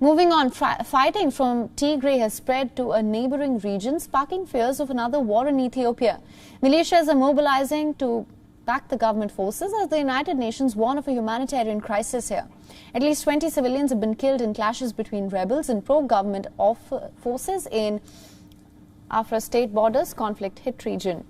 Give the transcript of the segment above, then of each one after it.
Moving on, fighting from Tigray has spread to a neighboring region, sparking fears of another war in Ethiopia. Militias are mobilizing to back the government forces as the United Nations warn of a humanitarian crisis here. At least 20 civilians have been killed in clashes between rebels and pro-government forces in Afra state borders conflict-hit region.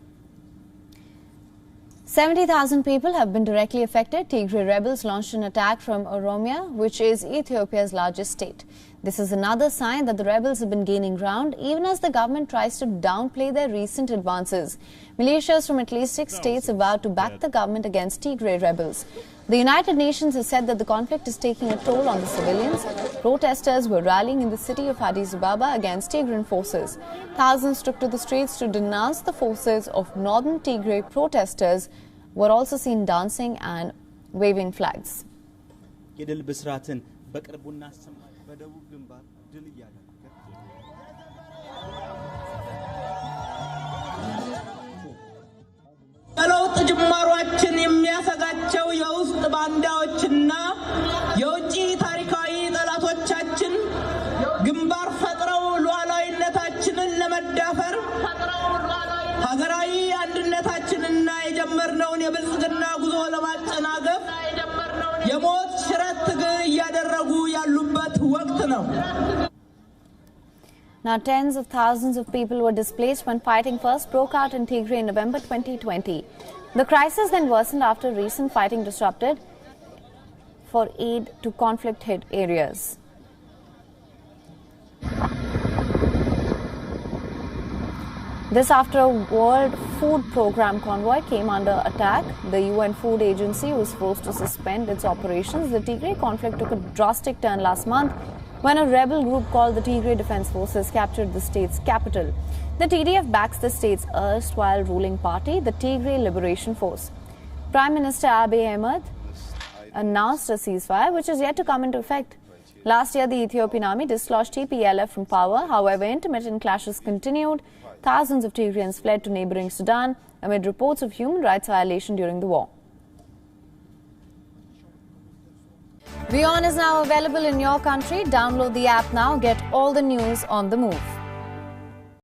70,000 people have been directly affected. Tigray rebels launched an attack from Oromia, which is Ethiopia's largest state. This is another sign that the rebels have been gaining ground, even as the government tries to downplay their recent advances. Militias from at least 6 states have vowed to back the government against Tigray rebels. The United Nations has said that the conflict is taking a toll on the civilians. Protesters were rallying in the city of Addis Ababa against Tigrayan forces. Thousands took to the streets to denounce the forces of northern Tigray. Protesters were also seen dancing and waving flags. ለውጥ ጅማሯችን የሚያሰጋቸው የውስጥ ባንዳዎችና የውጪ ታሪካዊ ጠላቶቻችን ግንባር ፈጥረው ሉዓላዊነታችንን ለመዳፈር ሀገራዊ አንድነታችንና የጀመርነውን የብልጽግና ጉዞ ለማጨናገፍ የሞት ሽረት ትግል እያደረጉ ያሉበት ወቅት ነው። Now, tens of thousands of people were displaced when fighting first broke out in Tigray in November 2020. The crisis then worsened after recent fighting disrupted for aid to conflict-hit areas. This after a World Food Programme convoy came under attack. The UN Food Agency was forced to suspend its operations. The Tigray conflict took a drastic turn last month when a rebel group called the Tigray Defense Forces captured the state's capital. The TDF backs the state's erstwhile ruling party, the Tigray Liberation Force. Prime Minister Abiy Ahmed announced a ceasefire, which is yet to come into effect. Last year, the Ethiopian army dislodged TPLF from power. However, intermittent clashes continued. Thousands of Tigrayans fled to neighboring Sudan amid reports of human rights violation during the war. WION is now available in your country. Download the app now. Get all the news on the move.